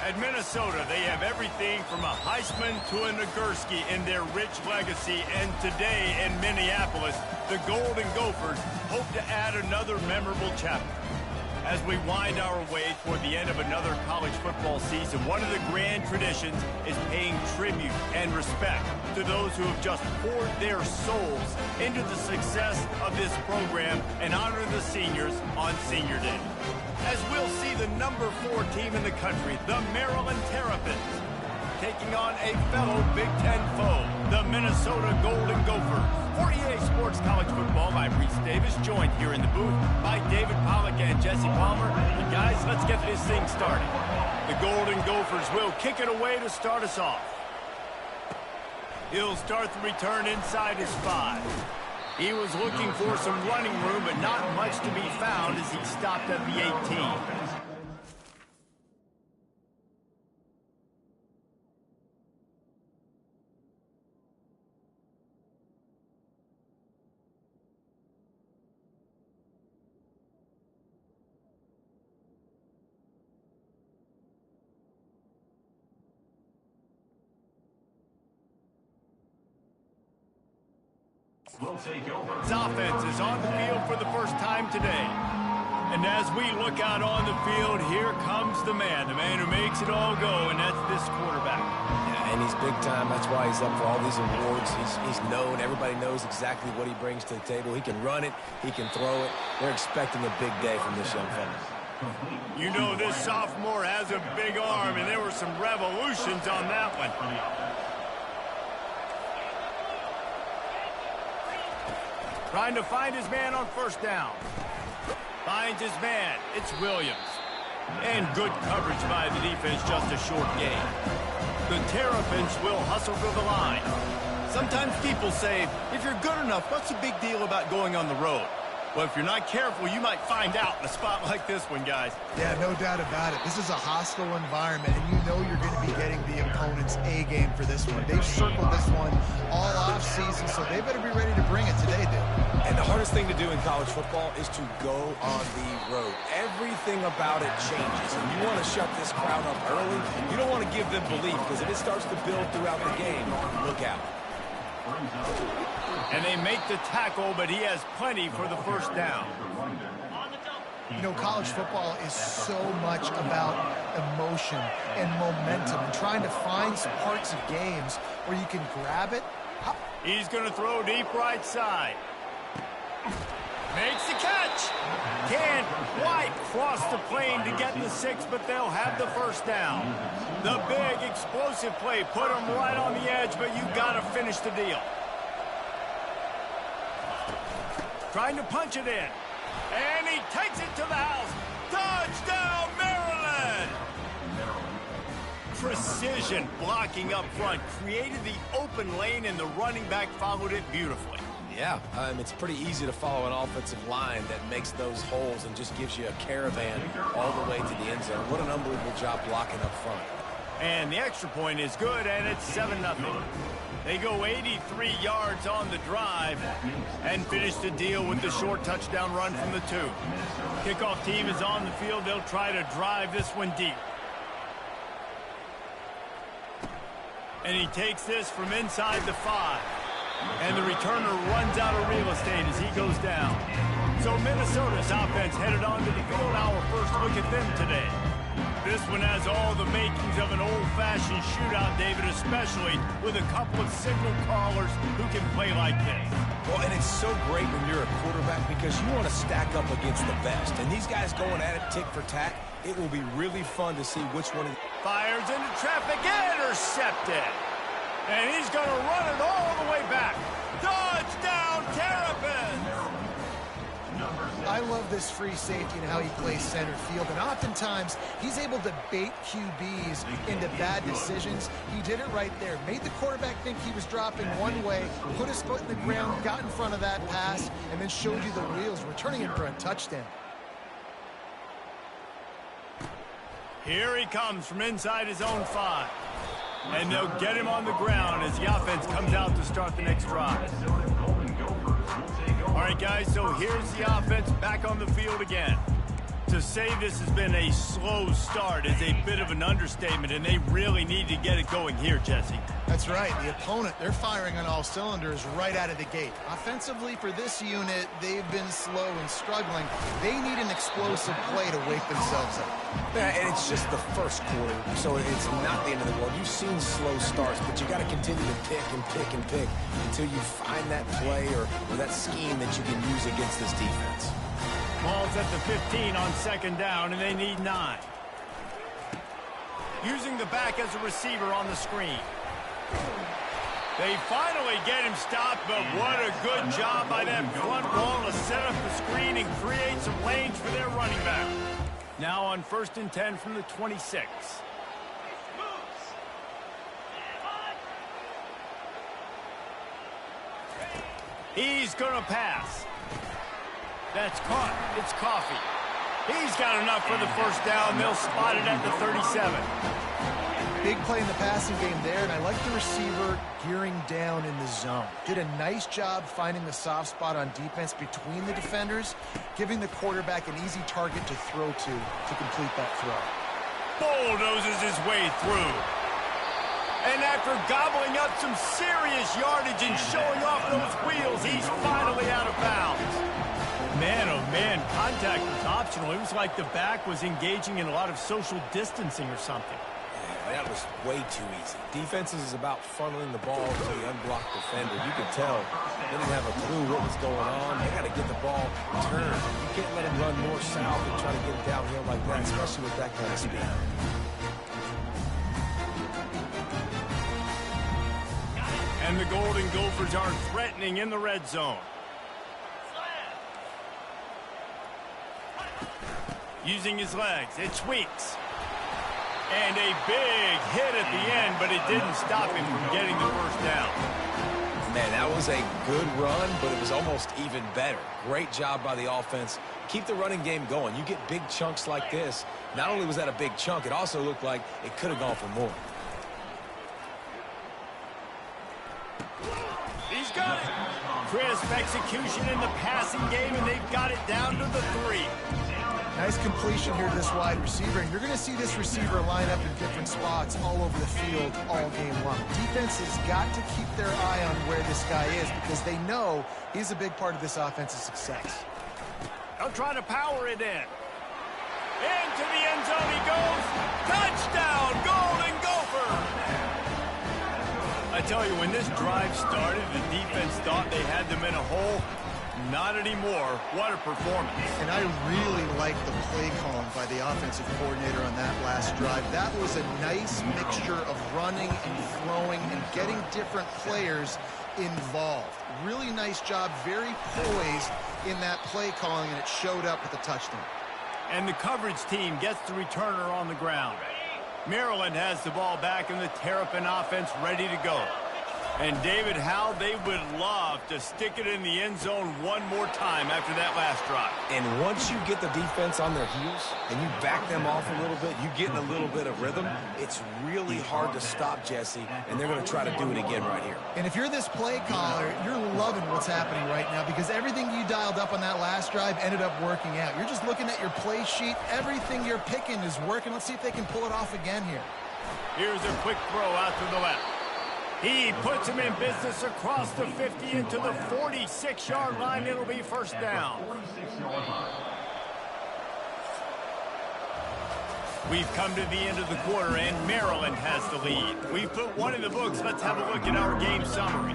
At Minnesota, they have everything from a Heisman to a Nagurski in their rich legacy, and today in Minneapolis, the Golden Gophers hope to add another memorable chapter. As we wind our way toward the end of another college football season, one of the grand traditions is paying tribute and respect to those who have just poured their souls into the success of this program and honor the seniors on Senior Day. As we'll see the number 4 team in the country, the Maryland Terrapins, taking on a fellow Big Ten foe, the Minnesota Golden Gophers. For EA Sports College Football, I'm Reese Davis, joined here in the booth by David Pollack and Jesse Palmer. And guys, let's get this thing started. The Golden Gophers will kick it away to start us off. He'll start the return inside his 5. He was looking for some running room, but not much to be found as he stopped at the 18. His offense is on the field for the first time today. And as we look out on the field, here comes the man who makes it all go, and that's this quarterback. Yeah, and he's big time. That's why he's up for all these awards. He's known. Everybody knows exactly what he brings to the table. He can run it. He can throw it. They're expecting a big day from this young fella. You know, this sophomore has a big arm, and there were some revolutions on that one. Trying to find his man on first down. Finds his man. It's Williams. And good coverage by the defense, just a short gain. The Terrapins will hustle to the line. Sometimes people say, if you're good enough, what's the big deal about going on the road? Well, if you're not careful, you might find out in a spot like this one, guys. Yeah, no doubt about it. This is a hostile environment, and you know you're going to be getting the opponent's A game for this one. They've circled this one all off season, so they better be ready to bring it today, dude. And the hardest thing to do in college football is to go on the road. Everything about it changes, and you want to shut this crowd up early. You don't want to give them belief, because if it starts to build throughout the game, look out. And they make the tackle, but he has plenty for the first down. You know, college football is so much about emotion and momentum and trying to find some parts of games where you can grab it. He's going to throw deep right side. Makes the catch. Can't quite cross the plane to get the 6, but they'll have the first down. The big explosive play put him right on the edge, but you got to finish the deal. Trying to punch it in. And he takes it to the house. Touchdown, Maryland! Precision blocking up front created the open lane, and the running back followed it beautifully. Yeah, it's pretty easy to follow an offensive line that makes those holes and just gives you a caravan all the way to the end zone. What an unbelievable job blocking up front. And the extra point is good, and it's 7-0. They go 83 yards on the drive and finish the deal with the short touchdown run from the 2. Kickoff team is on the field. They'll try to drive this one deep. And he takes this from inside the 5. And the returner runs out of real estate as he goes down. So Minnesota's offense headed onto the field. Our first look at them today. This one has all the makings of an old-fashioned shootout, David, especially with a couple of signal callers who can play like this. Well, and it's so great when you're a quarterback because you want to stack up against the best. And these guys going at it tick for tack, it will be really fun to see which one. Fires into traffic, intercepted. And he's going to run it all the way back. Touchdown, Terrapins! I love this free safety and how he plays center field, and oftentimes he's able to bait QBs into bad decisions. He did it right there. Made the quarterback think he was dropping one way, put his foot in the ground, got in front of that pass, and then showed you the wheels, returning him for a touchdown. Here he comes from inside his own 5. And they'll get him on the ground as the offense comes out to start the next drive. All right, guys, so here's the offense back on the field again. To say this has been a slow start is a bit of an understatement, and they really need to get it going here, Jesse. That's right. The opponent, they're firing on all cylinders right out of the gate. Offensively, for this unit, they've been slow and struggling. They need an explosive play to wake themselves up. Yeah, and it's just the first quarter, so it's not the end of the world. You've seen slow starts, but you got to continue to pick and pick and pick until you find that play or that scheme that you can use against this defense. Ball's at the 15 on second down, and they need 9. Using the back as a receiver on the screen. They finally get him stopped, but what a good job by that front wall to set up the screen and create some lanes for their running back. Now on 1st and 10 from the 26. He's going to pass. That's caught. It's Coffee. He's got enough for the first down. They'll spot it at the 37. Big play in the passing game there, and I like the receiver gearing down in the zone. Did a nice job finding the soft spot on defense between the defenders, giving the quarterback an easy target to throw to complete that throw. Bulldozes his way through. And after gobbling up some serious yardage and showing off those wheels, he's finally out of bounds. Man, oh man, contact was optional. It was like the back was engaging in a lot of social distancing or something. Yeah, that was way too easy. Defenses is about funneling the ball to the unblocked defender. You could tell they didn't have a clue what was going on. They got to get the ball turned. You can't let him run north-south and try to get it downhill like that, especially with that kind of speed. And the Golden Gophers are threatening in the red zone. Using his legs, it's Weeks. And a big hit at the end, but it didn't stop him from getting the first down. Man, that was a good run, but it was almost even better. Great job by the offense. Keep the running game going. You get big chunks like this. Not only was that a big chunk, it also looked like it could have gone for more. He's got it. Crisp execution in the passing game, and they've got it down to the 3. Nice completion here to this wide receiver, and you're going to see this receiver line up in different spots all over the field all game long. Defense has got to keep their eye on where this guy is because they know he's a big part of this offense's success. They'll try to power it in. Into the end zone he goes. Touchdown, Golden Gopher! I tell you, when this drive started, the defense thought they had them in a hole. Not anymore. What a performance. And I really like the play calling by the offensive coordinator on that last drive. That was a nice mixture of running and throwing and getting different players involved. Really nice job, very poised in that play calling, and it showed up with a touchdown. And the coverage team gets the returner on the ground. Maryland has the ball back and the Terrapin offense ready to go. And David, how they would love to stick it in the end zone one more time after that last drive. And once you get the defense on their heels and you back them off a little bit, you get in a little bit of rhythm, it's really hard to stop, Jesse, and they're going to try to do it again right here. And if you're this play caller, you're loving what's happening right now because everything you dialed up on that last drive ended up working out. You're just looking at your play sheet. Everything you're picking is working. Let's see if they can pull it off again here. Here's a quick throw out to the left. He puts him in business across the 50 into the 46-yard line. It'll be first down. We've come to the end of the quarter, and Maryland has the lead. We've put one in the books. Let's have a look at our game summary.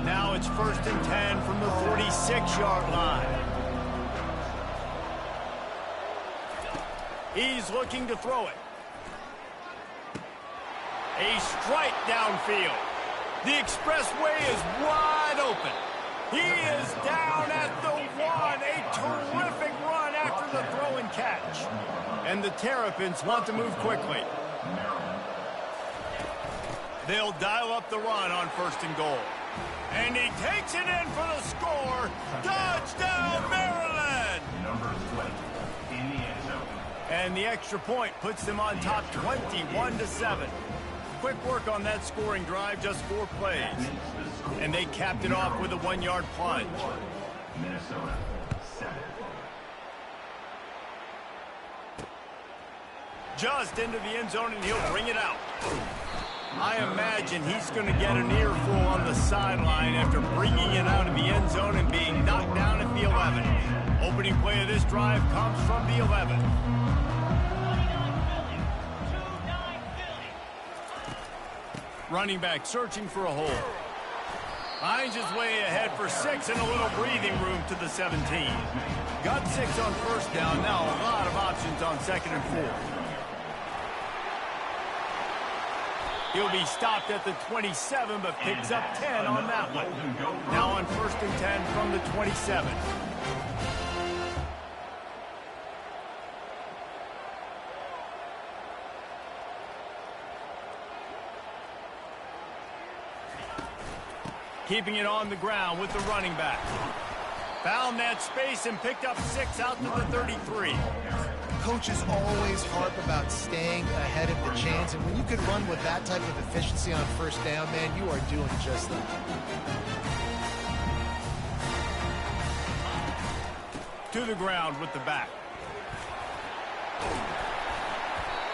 Now it's 1st and 10 from the 46-yard line. He's looking to throw it. A strike downfield. The expressway is wide open. He is down at the 1. A terrific run after the throw and catch. And the Terrapins want to move quickly. They'll dial up the run on 1st and goal. And he takes it in for the score. Touchdown, Maryland! And the extra point puts them on top 21-7. Quick work on that scoring drive, just 4 plays. And they capped it off with a 1-yard plunge. just into the end zone, and he'll bring it out. I imagine he's going to get an earful on the sideline after bringing it out of the end zone and being knocked down at the 11. Opening play of this drive comes from the 11. Running back searching for a hole. Finds his way ahead for 6 and a little breathing room to the 17. Got 6 on first down. Now a lot of options on 2nd and 4. He'll be stopped at the 27, but picks up 10 on that one. Now on 1st and 10 from the 27. Keeping it on the ground with the running back. Found that space and picked up 6 out to the 33. Coaches always harp about staying ahead of the chains, and when you can run with that type of efficiency on first down, man, you are doing just that. To the ground with the back.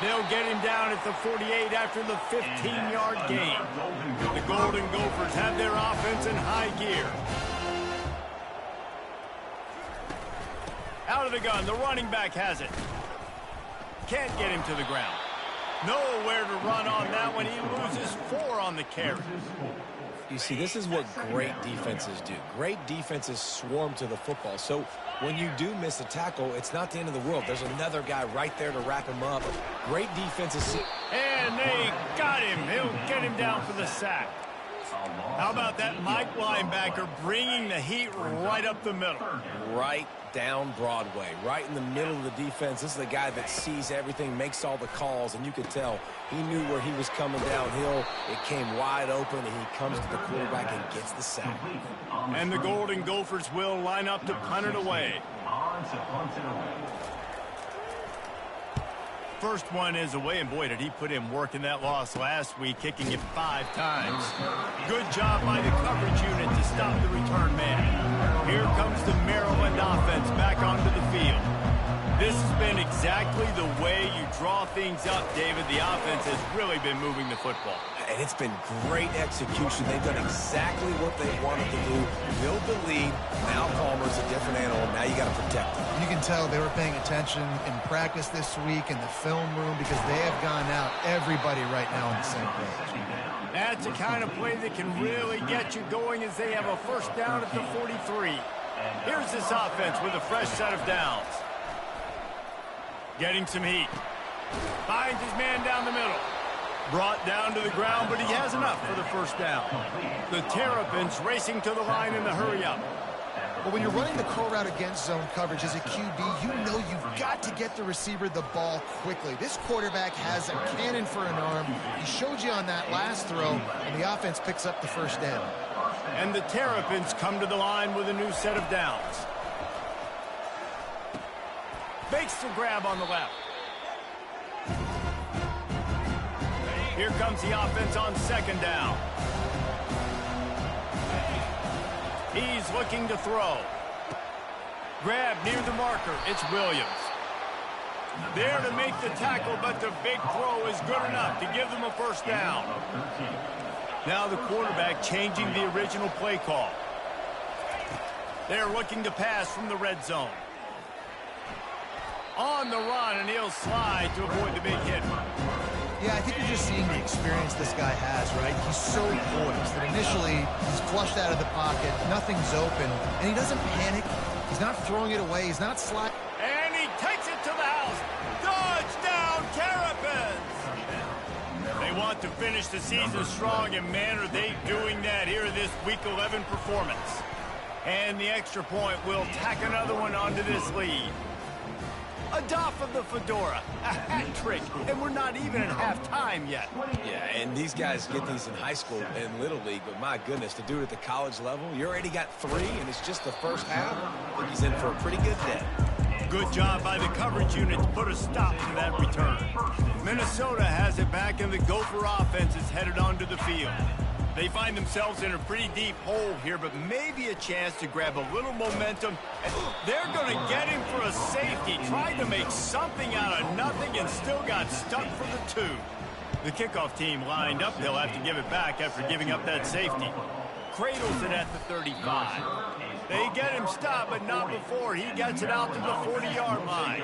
They'll get him down at the 48 after the 15-yard gain. The Golden Gophers have their offense in high gear. Out of the gun, the running back has it. Can't get him to the ground. Nowhere to run on that one. He loses 4 on the carry. You see, this is what great defenses do. Great defenses swarm to the football. So when you do miss a tackle, it's not the end of the world. There's another guy right there to wrap him up. Great defenses. And they got him. He'll get him down for the sack. How about that Mike linebacker bringing the heat right up the middle? Right down Broadway, right in the middle of the defense. This is the guy that sees everything, makes all the calls, and you could tell he knew where he was coming downhill. It came wide open, and he comes to the quarterback and gets the sack. And the Golden Gophers will line up to punt it away. First one is away, and boy, did he put in work in that loss last week, kicking it 5 times. Good job by the coverage unit to stop the return man. Here comes the Maryland offense back onto the field. This has been exactly the way you draw things up, David. The offense has really been moving the football. And it's been great execution. They've done exactly what they wanted to do. Build the lead. Now Palmer's a different animal. Now you got to protect him. You can tell they were paying attention in practice this week in the film room because they have gone out everybody right now on the same page. That's a kind of play that can really get you going as they have a first down at the 43. Here's this offense with a fresh set of downs. Getting some heat. Finds his man down the middle. Brought down to the ground, but he has enough for the first down. The Terrapins racing to the line in the hurry-up. But when you're running the curl route against zone coverage as a QB, you know you've got to get the receiver the ball quickly. This quarterback has a cannon for an arm. He showed you on that last throw, and the offense picks up the first down. And the Terrapins come to the line with a new set of downs. Makes the grab on the left. Here comes the offense on second down. He's looking to throw. Grab near the marker. It's Williams. There to make the tackle, but the big throw is good enough to give them a first down. Now the quarterback changing the original play call. They're looking to pass from the red zone. On the run, and he'll slide to avoid the big hit. Yeah, I think you're just seeing the experience this guy has, right? He's so poised that initially he's flushed out of the pocket, nothing's open, and he doesn't panic. He's not throwing it away. He's not sliding. And he takes it to the house. Touchdown, Terrapins! They want to finish the season strong, and man, are they doing that here in this Week 11 performance. And the extra point will tack another one onto this lead. A doff of the fedora, a hat trick, and we're not even at halftime yet. Yeah, and these guys get these in high school and Little League, but my goodness, to do it at the college level, you already got 3, and it's just the first half. I think he's in for a pretty good day. Good job by the coverage unit to put a stop to that return. Minnesota has it back, and the Gopher offense is headed onto the field. They find themselves in a pretty deep hole here, but maybe a chance to grab a little momentum. And they're going to get him for a safety. Tried to make something out of nothing and still got stuck for the 2. The kickoff team lined up. They'll have to give it back after giving up that safety. Cradles it at the 35. They get him stopped, but not before he gets it out to the 40-yard line.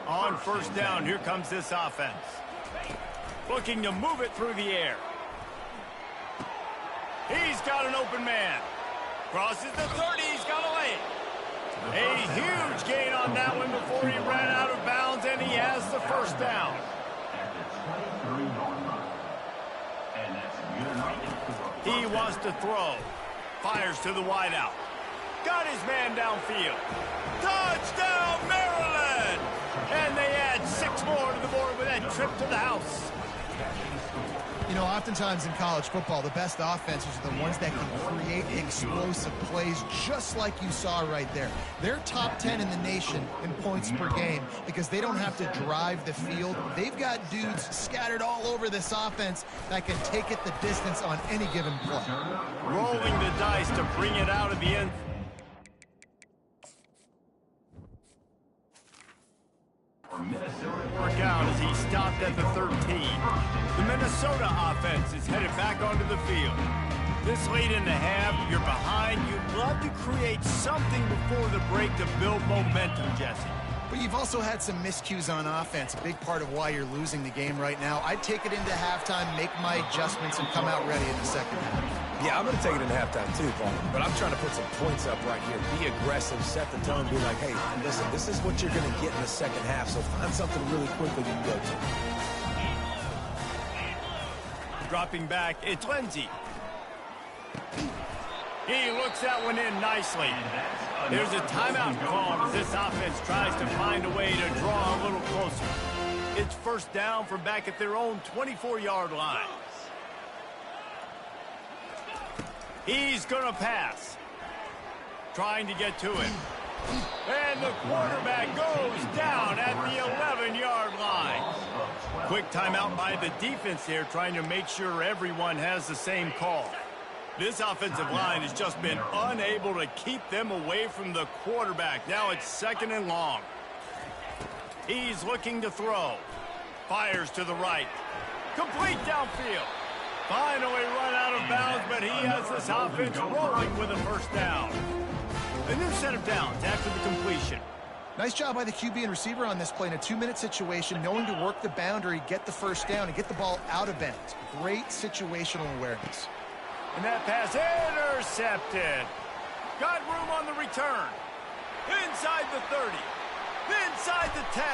On first down, here comes this offense. Looking to move it through the air. He's got an open man. Crosses the 30. He's got a lane. A huge gain on that one before he ran out of bounds, and he has the first down. He wants to throw. Fires to the wideout. Got his man downfield. Touchdown, Maryland! And they add 6 more to the board with that trip to the house. You know, oftentimes in college football, the best offenses are the ones that can create explosive plays, just like you saw right there. They're top 10 in the nation in points per game because they don't have to drive the field. They've got dudes scattered all over this offense that can take it the distance on any given play. Rolling the dice to bring it out of the end. Work out as he stopped at the 13. The Minnesota offense is headed back onto the field. This late in the half, you're behind. You'd love to create something before the break to build momentum, Jesse. But you've also had some miscues on offense, a big part of why you're losing the game right now. I'd take it into halftime, make my adjustments, and come out ready in the second half. Yeah, I'm going to take it into halftime too, Paul. But I'm trying to put some points up right here. Be aggressive, set the tone, be like, hey, listen, this is what you're going to get in the second half, so find something really quickly you can go to. Dropping back, it's Lindsey. He looks that one in nicely. There's a timeout call as this offense tries to find a way to draw a little closer. It's first down from back at their own 24-yard line. He's going to pass. Trying to get to it. And the quarterback goes down at the 11-yard line. Quick timeout by the defense here, trying to make sure everyone has the same call. This offensive line has just been unable to keep them away from the quarterback. Now it's 2nd and long. He's looking to throw. Fires to the right. Complete downfield. Finally run out of bounds, but he has this offense rolling with a first down. A new set of downs after the completion. Nice job by the QB and receiver on this play in a 2-minute situation, knowing to work the boundary, get the first down, and get the ball out of bounds. Great situational awareness. And that pass intercepted. Got room on the return. Inside the 30. Inside the 10.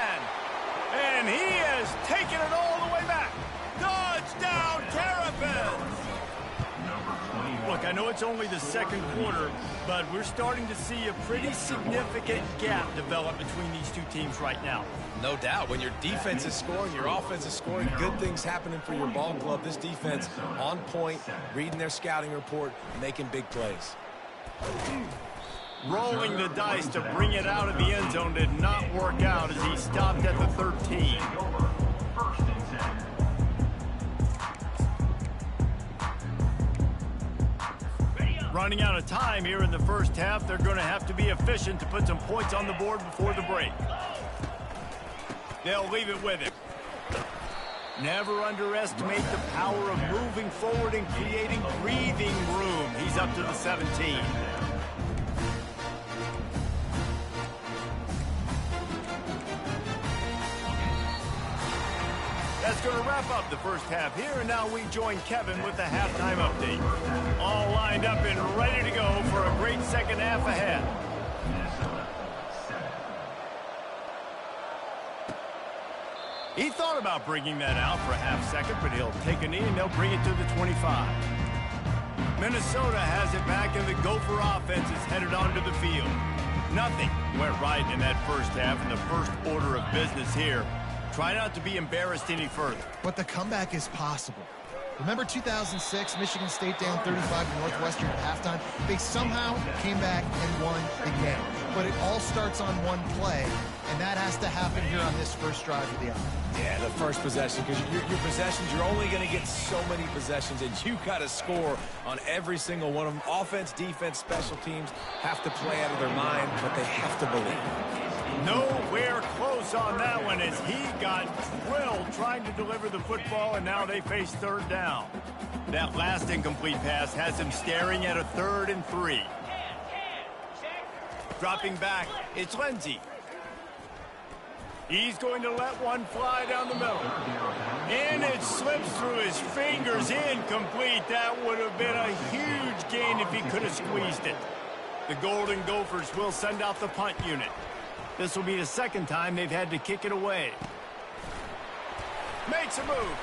And he has taken it all the way back. Touchdown, Terrapins! Look, I know it's only the second quarter, but we're starting to see a pretty significant gap develop between these two teams right now. No doubt. When your defense is scoring, your offense is scoring, good things happening for your ball club. This defense on point, reading their scouting report, making big plays. Rolling the dice to bring it out of the end zone did not work out as he stopped at the 13. Running out of time here in the first half, they're going to have to be efficient to put some points on the board before the break. They'll leave it with him. Never underestimate the power of moving forward and creating breathing room. He's up to the 17. That's going to wrap up the first half here, and now we join Kevin with the halftime update. All lined up and ready to go for a great second half ahead. He thought about bringing that out for a half second, but he'll take a knee and they'll bring it to the 25. Minnesota has it back, and the Gopher offense is headed onto the field. Nothing went right in that first half, and the first order of business here. Try not to be embarrassed any further. But the comeback is possible. Remember 2006, Michigan State down 35 to Northwestern at halftime? They somehow came back and won the game. but it all starts on one play, and that has to happen here on this first drive of the offense. Yeah, the first possession, because your possessions, you're only going to get so many possessions, and you got to score on every single one of them. Offense, defense, special teams have to play out of their mind, but they have to believe. Nowhere close on that one as he got drilled trying to deliver the football, and now they face third down. That last incomplete pass has him staring at a 3rd and 3. Dropping back, it's Lindsey. He's going to let one fly down the middle. And it slips through his fingers, incomplete. That would have been a huge gain if he could have squeezed it. The Golden Gophers will send out the punt unit. This will be the second time they've had to kick it away. Makes a move.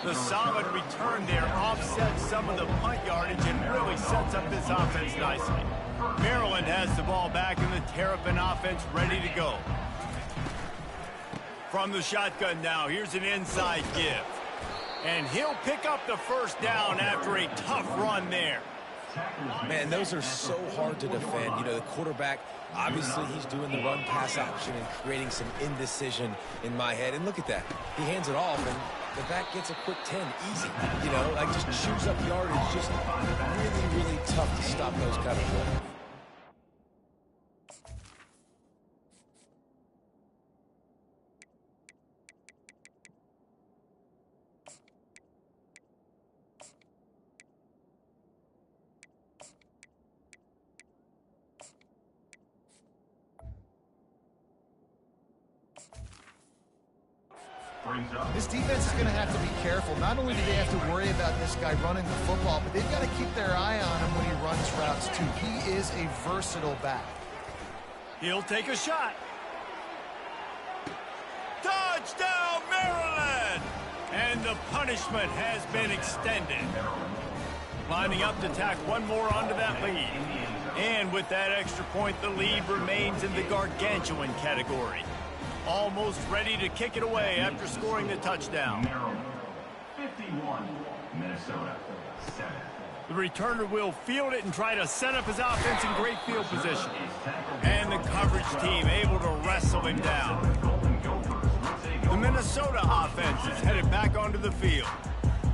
The solid return there offsets some of the punt yardage and really sets up this offense nicely. Maryland has the ball back and the Terrapin offense ready to go. From the shotgun now, here's an inside give. And he'll pick up the first down after a tough run there. Man, those are so hard to defend. You know, the quarterback, obviously he's doing the run-pass option and creating some indecision in my head. And look at that. He hands it off, and the back gets a quick 10. Easy. You know, like just chews up yardage. Just really, really tough to stop those kind of plays. This defense is going to have to be careful. Not only do they have to worry about this guy running the football, but they've got to keep their eye on him when he runs routes, too. He is a versatile back. He'll take a shot. Touchdown, Maryland! And the punishment has been extended. Lining up to tack one more onto that lead. And with that extra point, the lead remains in the gargantuan category. Almost ready to kick it away after scoring the touchdown. 51, Minnesota, 7. The returner will field it and try to set up his offense in great field position. And the coverage team able to wrestle him down. The Minnesota offense is headed back onto the field.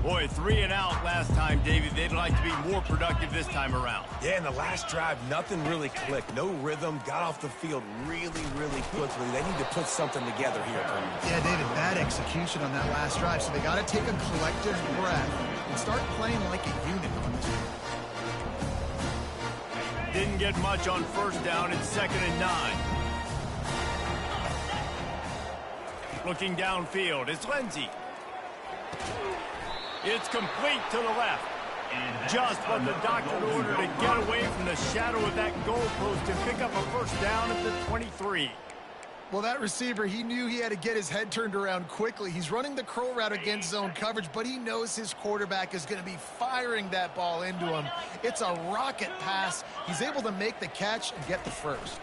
Boy, 3 and out last time, David. They'd like to be more productive this time around. Yeah, in the last drive, nothing really clicked. No rhythm. Got off the field really, really quickly. They need to put something together here. Yeah, David, bad execution on that last drive, so they got to take a collective breath and start playing like a unit on this one. Didn't get much on first down. It's 2nd and 9. Looking downfield, it's Lindsey. It's complete to the left. Just what the doctor ordered to get away from the shadow of that goalpost and pick up a first down at the 23. Well, that receiver, he knew he had to get his head turned around quickly. He's running the curl route against zone coverage, but he knows his quarterback is going to be firing that ball into him. It's a rocket pass. He's able to make the catch and get the first.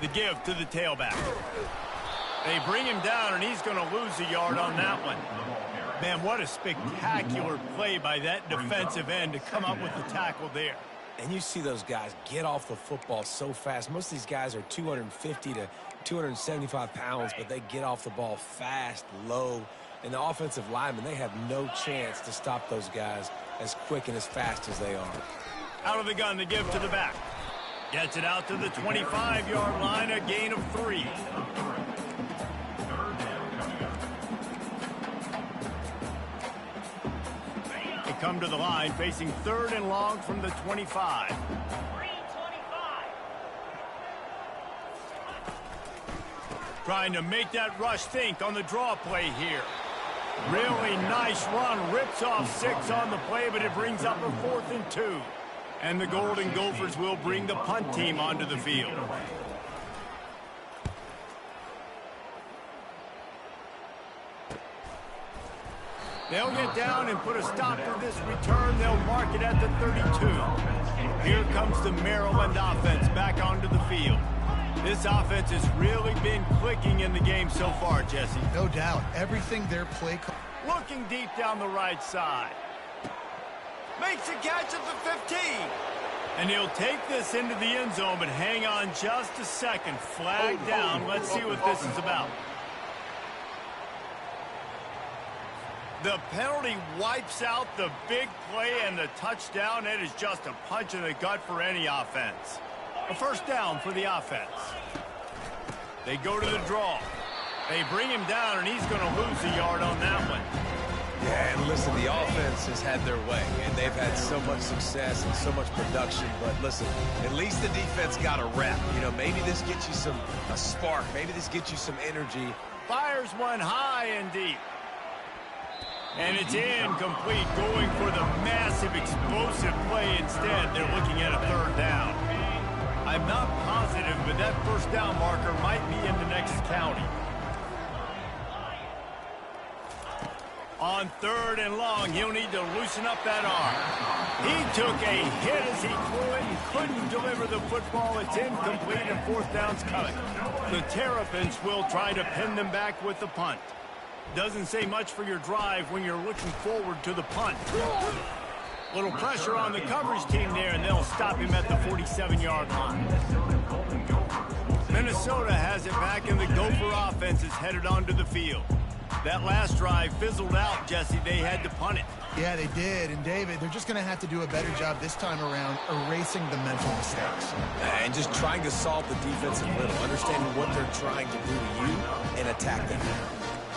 The give to the tailback. They bring him down, and he's going to lose a yard on that one. Man, what a spectacular play by that defensive end to come up with the tackle there. And you see those guys get off the football so fast. Most of these guys are 250 to 275 pounds, but they get off the ball fast, low. And the offensive linemen, they have no chance to stop those guys as quick and as fast as they are. Out of the gun, the give to the back. Gets it out to the 25-yard line, a gain of 3. Come to the line, facing 3rd and long from the 25. Trying to make that rush think on the draw play here. Really nice run, rips off 6 on the play, but it brings up a 4th and 2. And the Golden Gophers will bring the punt team onto the field. They'll get down and put a stop to this return. They'll mark it at the 32. Here comes the Maryland offense back onto the field. This offense has really been clicking in the game so far, Jesse. No doubt. Everything their play... Looking deep down the right side. Makes a catch at the 15. And he'll take this into the end zone, but hang on just a second. Flag down. Let's see what this is about. The penalty wipes out the big play and the touchdown. It is just a punch in the gut for any offense. A first down for the offense. They go to the draw. They bring him down, and he's going to lose a yard on that one. Yeah, and listen, the offense has had their way, and they've had so much success and so much production. But listen, at least the defense got a rep. You know, maybe this gets you a spark. Maybe this gets you some energy. Fires one high and deep. And it's incomplete, going for the massive explosive play instead. They're looking at a third down. I'm not positive, but that first down marker might be in the next county. On third and long, he'll need to loosen up that arm. He took a hit as he threw it and couldn't deliver the football. It's incomplete and fourth down's coming. The Terrapins will try to pin them back with the punt. Doesn't say much for your drive when you're looking forward to the punt. Little pressure on the coverage team there, and they'll stop him at the 47-yard line. Minnesota has it back, and the Gopher offense is headed onto the field. That last drive fizzled out, Jesse. They had to punt it. Yeah, they did. And, David, they're just going to have to do a better job this time around erasing the mental mistakes. And just trying to solve the defensive riddle, understanding what they're trying to do to you and attack them.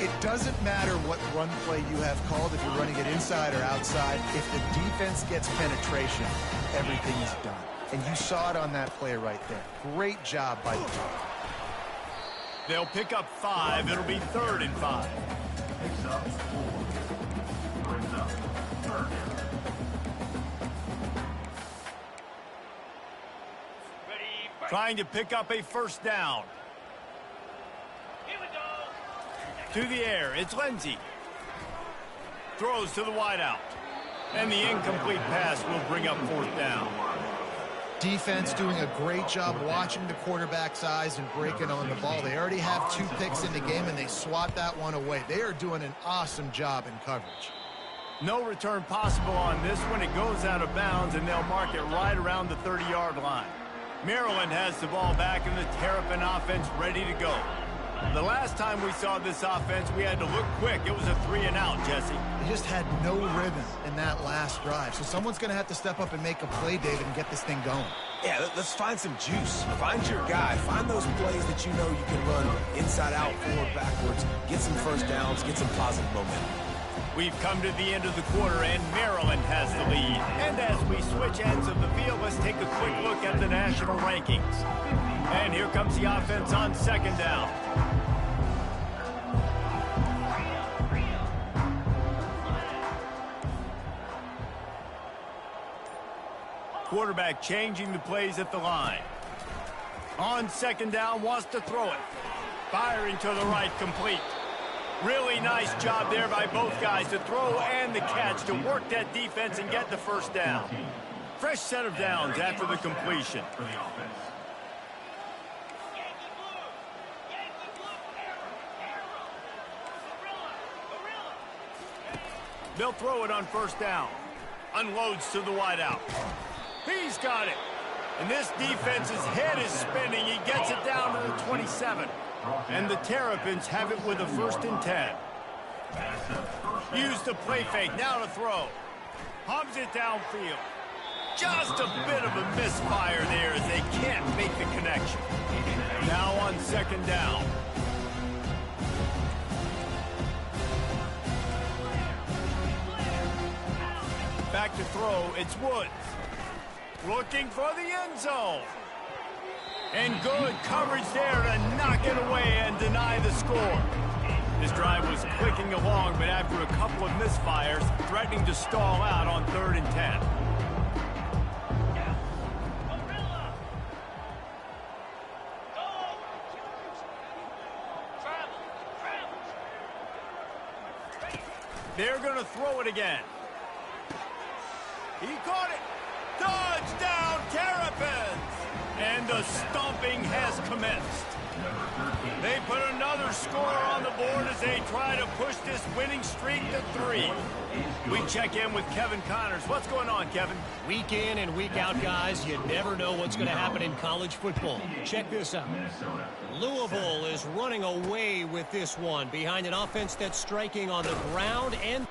It doesn't matter what run play you have called, if you're running it inside or outside. If the defense gets penetration, everything is done. And you saw it on that play right there. Great job by the team. They'll pick up 5. It'll be 3rd and 5. Trying to pick up a first down. To the air, it's Lindsey. Throws to the wideout. And the incomplete pass will bring up 4th down. Defense doing a great job watching the quarterback's eyes and breaking on the ball. They already have 2 picks in the game, and they swat that one away. They are doing an awesome job in coverage. No return possible on this one. It goes out of bounds, and they'll mark it right around the 30-yard line. Maryland has the ball back, and the Terrapin offense ready to go. The last time we saw this offense, we had to look quick. It was a 3-and-out, Jesse. They just had no rhythm in that last drive. So someone's going to have to step up and make a play, David, and get this thing going. Yeah, let's find some juice. Find your guy. Find those plays that you know you can run inside out, forward, backwards. Get some first downs. Get some positive momentum. We've come to the end of the quarter, and Maryland has the lead. And as we switch ends of the field, let's take a quick look at the national rankings. And here comes the offense on 2nd down. Quarterback changing the plays at the line. On 2nd down, wants to throw it. Firing to the right, complete. Really nice job there by both guys to throw and the catch to work that defense and get the first down. Fresh set of downs after the completion. They'll throw it on 1st down. Unloads to the wideout. He's got it. And this defense's head is spinning. He gets it down to the 27. And the Terrapins have it with a 1st and 10. Use the play fake. Now to throw. Hums it downfield. Just a bit of a misfire there as they can't make the connection. Now on 2nd down. Back to throw. It's Woods. Looking for the end zone. And good coverage there to knock it away and deny the score. This drive was clicking along, but after a couple of misfires, threatening to stall out on 3rd and 10. They're going to throw it again. He caught it. Touchdown, Terrapins! And the stomping has commenced. They put another score on the board as they try to push this winning streak to 3. We check in with Kevin Connors. What's going on, Kevin? Week in and week out, guys, you never know what's going to happen in college football. Check this out. Louisville is running away with this one behind an offense that's striking on the ground and...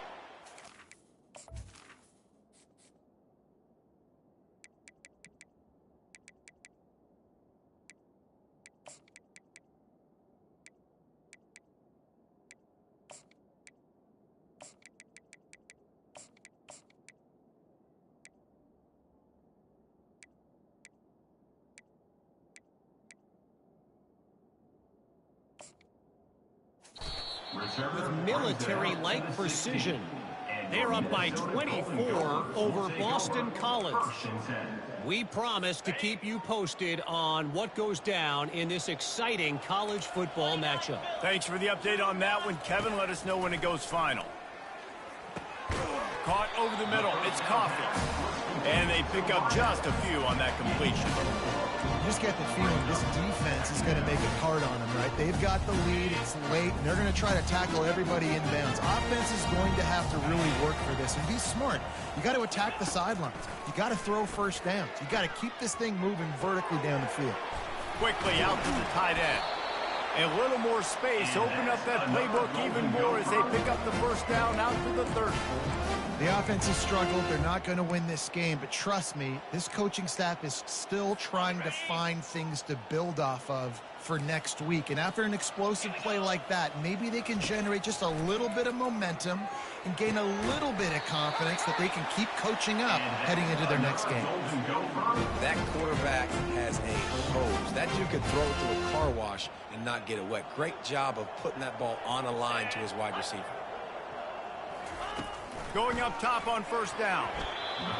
with military-like precision. They're up by 24 over Boston College. We promise to keep you posted on what goes down in this exciting college football matchup. Thanks for the update on that one, Kevin. Let us know when it goes final. Caught over the middle. It's Coffee. And they pick up just a few on that completion. You just get the feeling this defense is going to make it hard on them, right? They've got the lead, it's late, and they're going to try to tackle everybody inbounds. Offense is going to have to really work for this and be smart. You got to attack the sidelines. You got to throw first downs. You got to keep this thing moving vertically down the field. Quickly out to the tight end. A little more space, open up that playbook even more as they pick up the first down out to the 30. The offense has struggled. They're not going to win this game, but trust me, this coaching staff is still trying to find things to build off of for next week. And after an explosive play like that, maybe they can generate just a little bit of momentum and gain a little bit of confidence that they can keep coaching up heading into their next game. That quarterback has a hose. That dude could throw it to a car wash and not get it wet. Great job of putting that ball on a line to his wide receiver. Going up top on first down.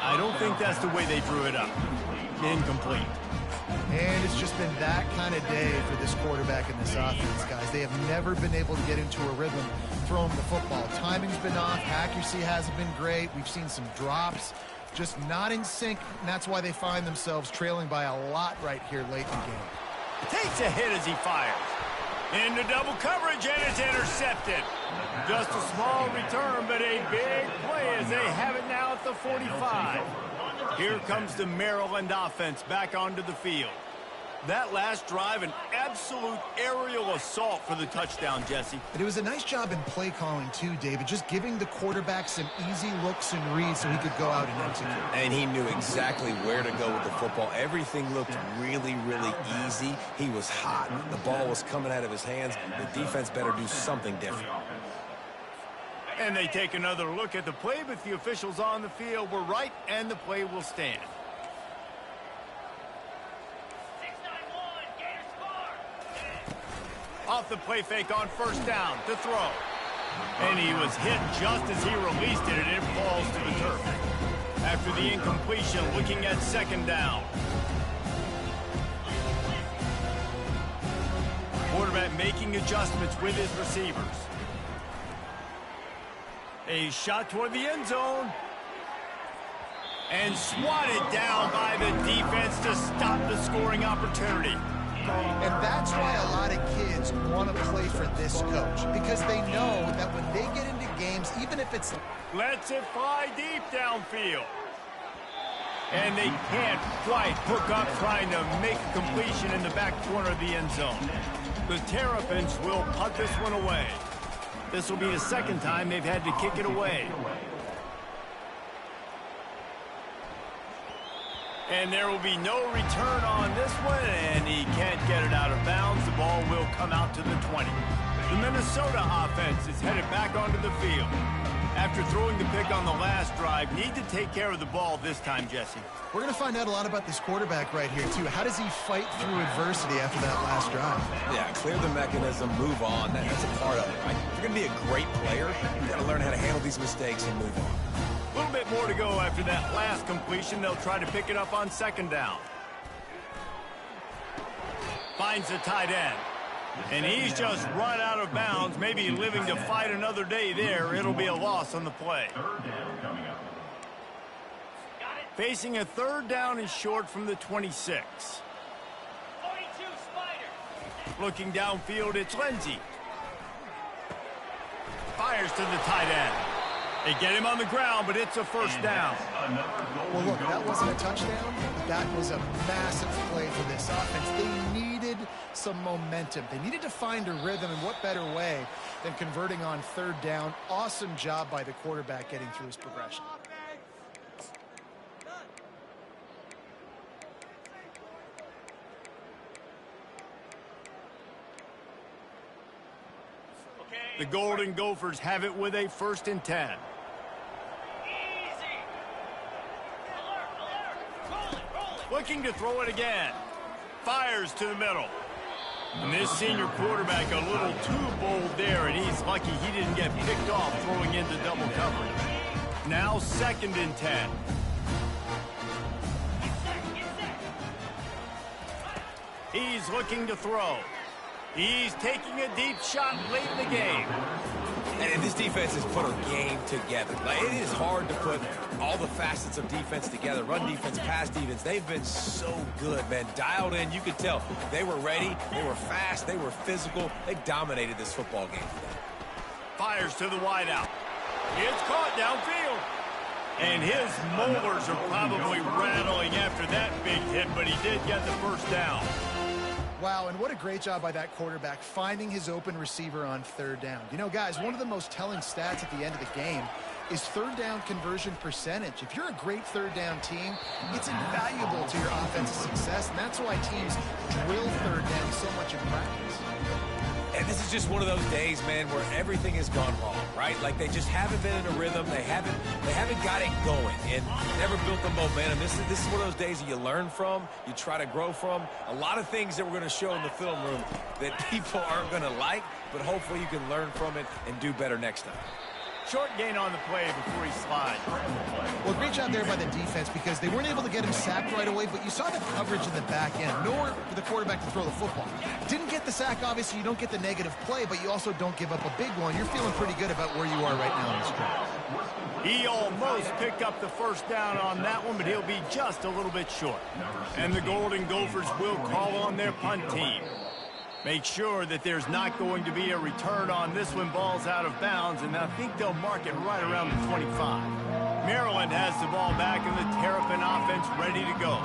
I don't think that's the way they drew it up. Incomplete. And it's just been that kind of day for this quarterback and this offense, guys. They have never been able to get into a rhythm throwing the football. Timing's been off. Accuracy hasn't been great. We've seen some drops. Just not in sync, and that's why they find themselves trailing by a lot right here late in the game. Takes a hit as he fires. Into double coverage, and it's intercepted. Just a small return, but a big play as they have it now at the 45. Here comes the Maryland offense back onto the field. That last drive, an absolute aerial assault for the touchdown, Jesse. But it was a nice job in play calling, too, David, just giving the quarterback some easy looks and reads so he could go out and execute. And he knew exactly where to go with the football. Everything looked really, really easy. He was hot. The ball was coming out of his hands. The defense better do something different. And they take another look at the play, but the officials on the field were right, and the play will stand. Off the play fake on first down to throw. And he was hit just as he released it, and it falls to the turf. After the incompletion, looking at second down. Quarterback making adjustments with his receivers. A shot toward the end zone. And swatted down by the defense to stop the scoring opportunity. And that's why a lot of kids want to play for this coach, because they know that when they get into games, even if it's... Lets it fly deep downfield. And they can't quite hook up trying to make a completion in the back corner of the end zone. The Terrapins will punt this one away. This will be the second time they've had to kick it away. And there will be no return on this one, and he can't get it out of bounds. The ball will come out to the 20. The Minnesota offense is headed back onto the field. After throwing the pick on the last drive, need to take care of the ball this time, Jesse. We're going to find out a lot about this quarterback right here, too. How does he fight through adversity after that last drive? Yeah, clear the mechanism, move on. That's a part of it, right? If you're going to be a great player, you've got to learn how to handle these mistakes and move on. A little bit more to go after that last completion. They'll try to pick it up on second down. Finds the tight end. And he's just run out of bounds, maybe living to fight another day there. It'll be a loss on the play. Facing a third down and short from the 26. Looking downfield, it's Lindsey. Fires to the tight end. They get him on the ground, but it's a first down. Well, look, that wasn't a touchdown. That was a massive play for this offense. They needed some momentum. They needed to find a rhythm, and what better way than converting on third down. Awesome job by the quarterback getting through his progression. The Golden Gophers have it with a 1st and 10. Looking to throw it again. Fires to the middle. And this senior quarterback a little too bold there, and he's lucky he didn't get picked off throwing into double coverage. Now 2nd and 10. He's looking to throw. He's taking a deep shot late in the game. And this defense has put a game together. Like, it is hard to put all the facets of defense together. Run defense, pass defense. They've been so good, man. Dialed in. You could tell they were ready. They were fast. They were physical. They dominated this football game today. Fires to the wideout. It's caught downfield. And his molars are probably rattling after that big hit, but he did get the first down. Wow, and what a great job by that quarterback finding his open receiver on third down. You know, guys, one of the most telling stats at the end of the game is third down conversion percentage. If you're a great third down team, it's invaluable to your offensive success, and that's why teams drill third down so much in practice. And this is just one of those days, man, where everything has gone wrong, right? Like, they just haven't been in a rhythm. They haven't got it going and never built the momentum. This is one of those days that you learn from, you try to grow from. A lot of things that we're going to show in the film room that people aren't going to like, but hopefully you can learn from it and do better next time. Short gain on the play before he slides. Well, great job there by the defense because they weren't able to get him sacked right away, but you saw the coverage in the back end. Nowhere for the quarterback to throw the football. Didn't get the sack, obviously. You don't get the negative play, but you also don't give up a big one. You're feeling pretty good about where you are right now in this drive. He almost picked up the first down on that one, but he'll be just a little bit short. And the Golden Gophers will call on their punt team. Make sure that there's not going to be a return on this when ball's out of bounds, and I think they'll mark it right around the 25. Maryland has the ball back, and the Terrapin offense ready to go.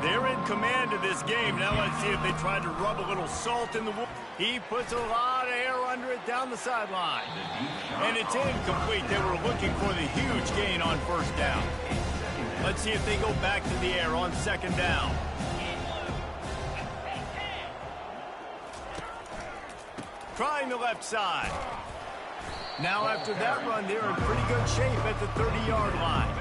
They're in command of this game. Now let's see if they try to rub a little salt in the wound. He puts a lot of air under it down the sideline. And it's incomplete. They were looking for the huge gain on first down. Let's see if they go back to the air on 2nd down. Trying the left side. Now after that run, they're in pretty good shape at the 30-yard line.